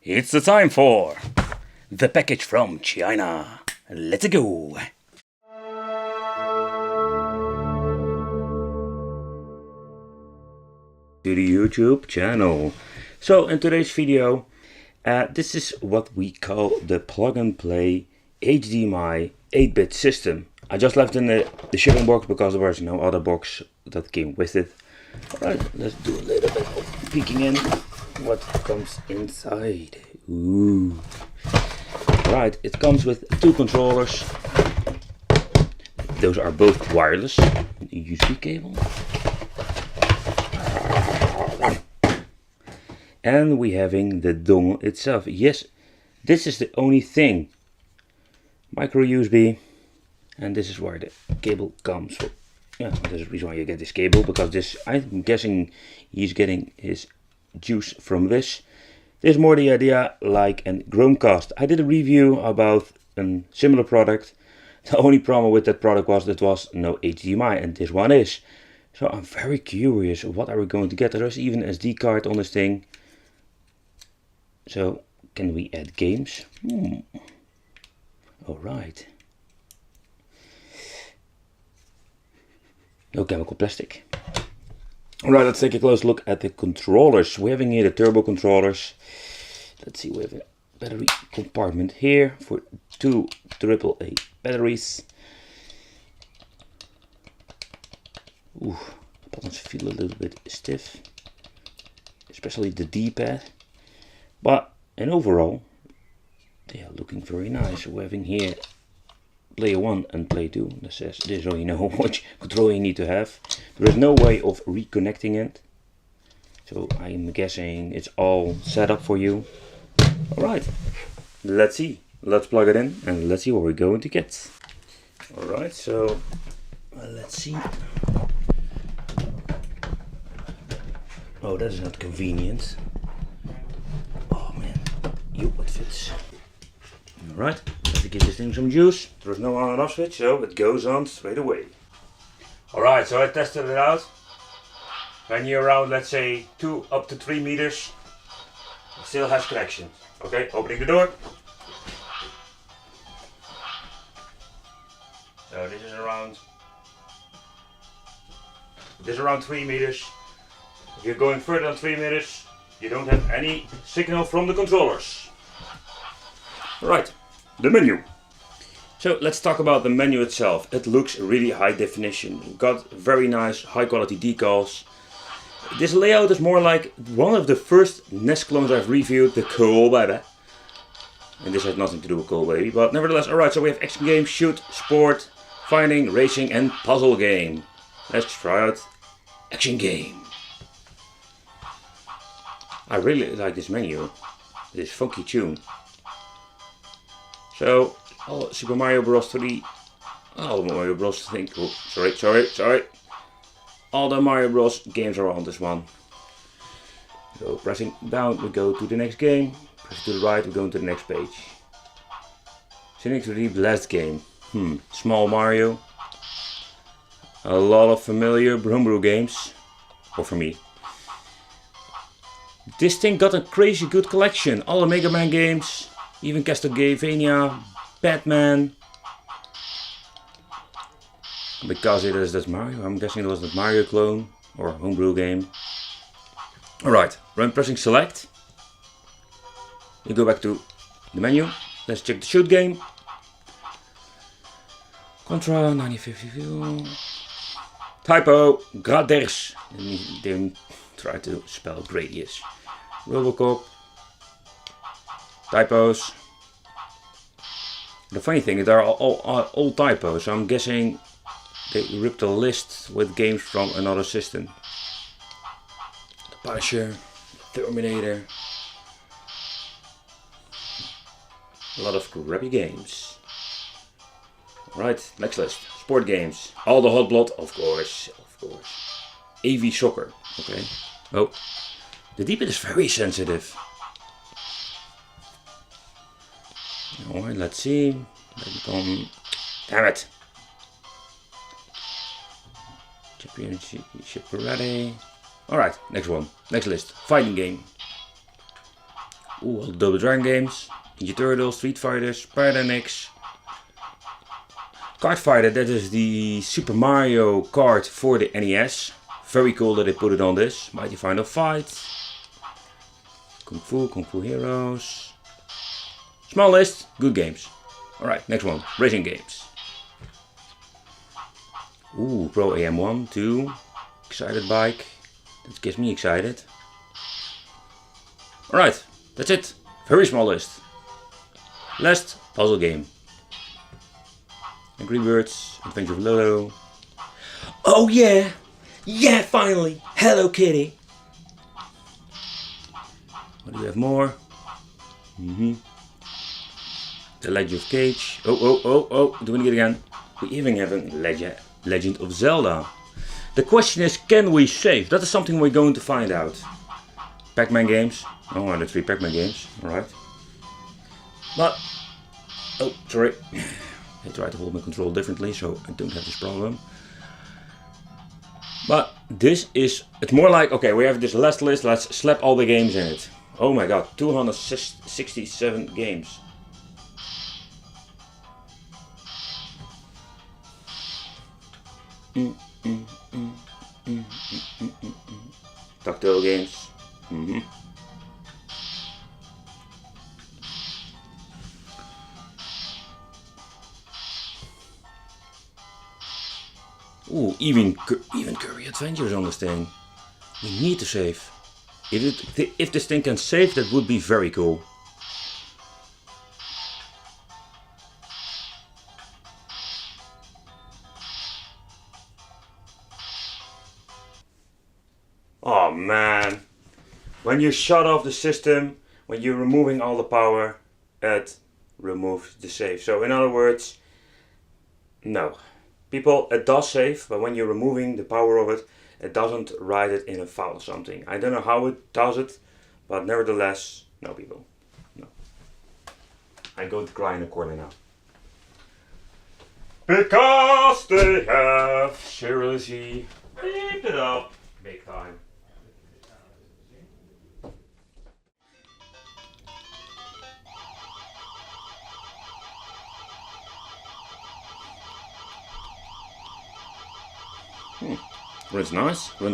It's the time for the package from China. Let's go! To the YouTube channel. So in today's video, this is what we call the plug and play HDMI 8-bit system. I just left in the shipping box because there was no other box that came with it. Alright, let's do a little bit of peeking in what comes inside. Ooh. Right, it comes with two controllers. Those are both wireless. USB cable. And we having the dongle itself. Yes, this is the only thing. Micro USB. And this is where the cable comes from. Yeah, there's a reason why you get this cable, because this, I'm guessing he's getting his juice from this. There's more the idea like a Chromecast. I did a review about a similar product. The only problem with that product was that was no HDMI, and this one is. So I'm very curious, what are we going to get? There's even an SD card on this thing. So can we add games? Alright. No chemical plastic. Alright, let's take a close look at the controllers. We're having here the turbo controllers. Let's see, we have a battery compartment here for two AAA batteries. Ooh, the buttons feel a little bit stiff, especially the D-pad. But in overall, they are looking very nice. We're having here player 1 and player 2. That says this, so you know which controller you need to have. There is no way of reconnecting it, so I'm guessing it's all set up for you. Alright, let's see. Let's plug it in and let's see what we're going to get. Alright, so let's see. Oh, that is not convenient. Oh man, it fits. Alright, let's give this thing some juice. There's no on and off switch, so it goes on straight away. Alright, so I tested it out. When you're around, let's say 2 up to 3 meters, it still has connection. Okay, opening the door. So this is around 3 meters. If you're going further than 3 meters, you don't have any signal from the controllers. Right, the menu. So let's talk about the menu itself. It looks really high definition. You've got very nice high quality decals. This layout is more like one of the first NES clones I've reviewed, the Cool Baby. And this has nothing to do with Cool Baby, but nevertheless, alright, so we have action game, shoot, sport, fighting, racing and puzzle game. Let's try out action game. I really like this menu, this funky tune. So, Super Mario Bros. 3, all the Mario Bros. Think, oh, sorry. All the Mario Bros. Games are on this one. So pressing down, we go to the next game. Press to the right, we go into the next page. Sonic 3D Blast game. Small Mario. A lot of familiar homebrew games, or for me. This thing got a crazy good collection. All the Mega Man games, even Castlevania, Batman. Because it is this Mario, I'm guessing it was the Mario clone or homebrew game. Alright, when pressing select, you go back to the menu. Let's check the shoot game. Contra 9052. Typo, Graders. They try to spell Gradius. Robocop. Typos. The funny thing is they're all typos, so I'm guessing they ripped a list with games from another system. The Punisher, Terminator. A lot of crappy games. Right, next list. Sport games. All the Hot Blood, of course. AV Soccer, okay. Oh, the D-pad is very sensitive. Alright, let's see. Damn it. Championship ready. Alright, next one. Next list. Fighting game. Ooh, all the Double Dragon games. Ninja Turtles, Street Fighter, Spider-Nix. Kart Fighter, that is the Super Mario Kart for the NES. Very cool that they put it on this. Mighty Final Fight. Kung Fu Heroes. Small list, good games. Alright, next one. Racing games. Ooh, Pro AM1, 2. Excited bike. That gets me excited. Alright, that's it. Very small list. Last puzzle game. Angry Birds, Adventure of Lolo. Oh yeah! Yeah, finally! Hello Kitty! What do we have more? The Legend of Cage. Oh, doing it again. We even have a Legend of Zelda. The question is, can we save? That is something we're going to find out. Pac-Man games. Oh, the 3 Pac-Man games. Alright. But, oh, sorry. I try to hold my control differently, so I don't have this problem. But this is, it's more like, okay, we have this last list, let's slap all the games in it. Oh my god, 267 games. Tactile games. Ooh, even Kirby Adventures on this thing. We need to save. If this thing can save, that would be very cool. Oh man. When you shut off the system, when you're removing all the power, it removes the save. So in other words, no. People, it does save, but when you're removing the power of it, it doesn't write it in a file or something. I don't know how it does it, but nevertheless, no people. No. I go to cry in a corner now. Because they have seriously beeped it up big time. Runs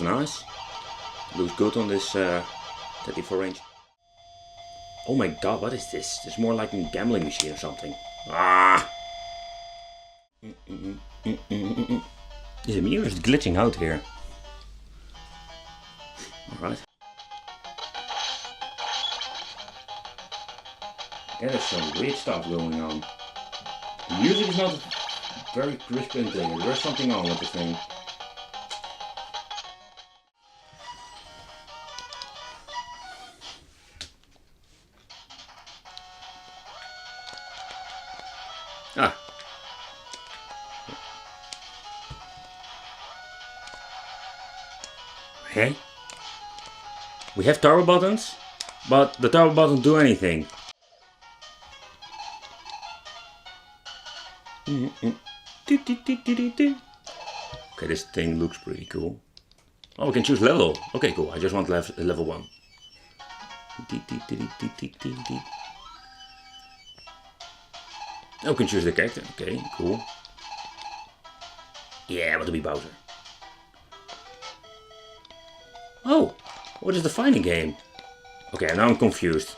nice. Looks good on this 34 range. Oh my god, what is this? It's more like a gambling machine or something. Ah! This mirror is glitching out here. Alright. There is some weird stuff going on. The music is not very crisp and clear. There's something on with this thing. Ah. Okay. We have tower buttons, but the tower buttons do anything. Okay, this thing looks pretty cool. Oh, we can choose level. Okay, cool. I just want level 1. Oh, we can choose the character. Okay, cool. Yeah, what to be Bowser. Oh, what is the fighting game? Okay, now I'm confused.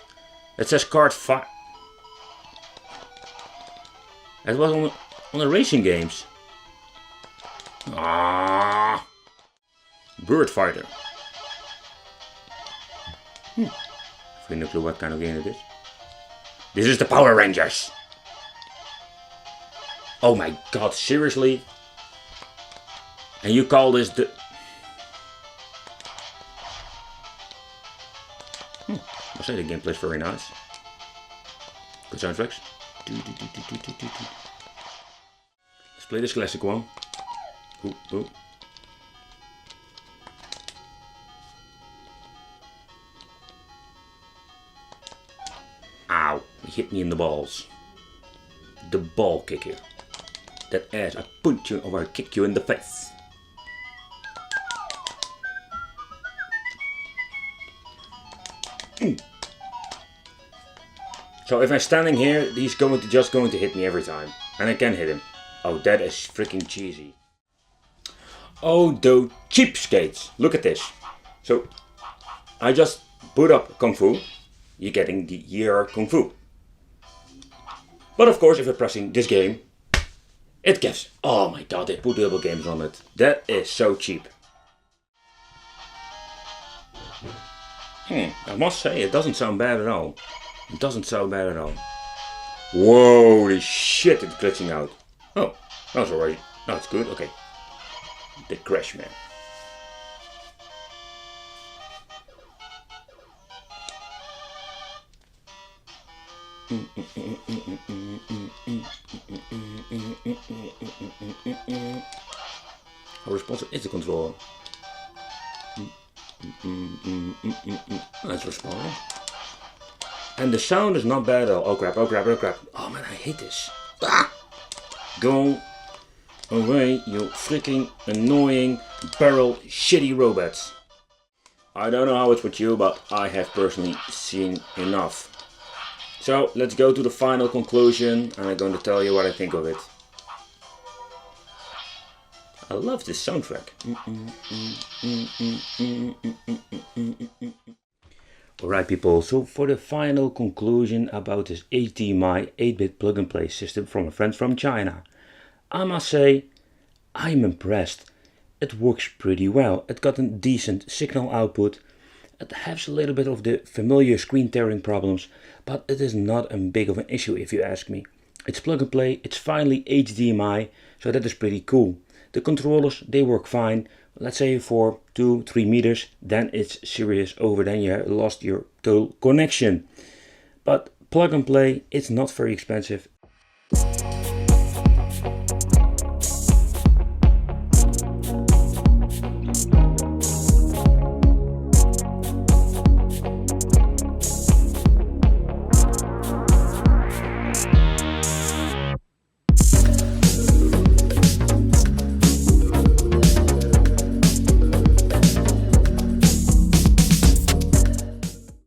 It says card 5. It was on the racing games. Ah, Bird Fighter. I have no clue what kind of game it is. This is the Power Rangers. Oh my god, seriously? And you call this the... I say the gameplay is very nice. Good soundtracks. Let's play this classic one. Ooh. Ow, he hit me in the balls. The ball kicker. That ass, I punch you or I kick you in the face. So if I'm standing here, he's just going to hit me every time. And I can hit him. Oh, that is freaking cheesy. Oh, those cheapskates. Look at this. So I just boot up Kung Fu. You're getting the year Kung Fu. But of course, if you're pressing this game, it gets... Oh my god, they put double games on it. That is so cheap. I must say, it doesn't sound bad at all. It doesn't sound bad at all. Whoa, holy shit, it's glitching out. Oh, that's alright. Oh, it's good, okay. The Crash Man. How responsive is the controller? That's responding. And the sound is not bad at all. Oh crap, oh crap, oh crap. Oh man, I hate this. Ah! Go away, you freaking annoying barrel shitty robots. I don't know how it's with you, but I have personally seen enough. So let's go to the final conclusion and I'm going to tell you what I think of it. I love this soundtrack. Alright people, so for the final conclusion about this HDMI 8-bit plug-and-play system from a friend from China. I must say, I'm impressed. It works pretty well. It got a decent signal output. It has a little bit of the familiar screen tearing problems, but it is not a big of an issue if you ask me. It's plug and play, it's finally HDMI, so that is pretty cool. The controllers, they work fine. Let's say for 2-3 meters, then it's serious over, then you have lost your total connection. But plug and play, it's not very expensive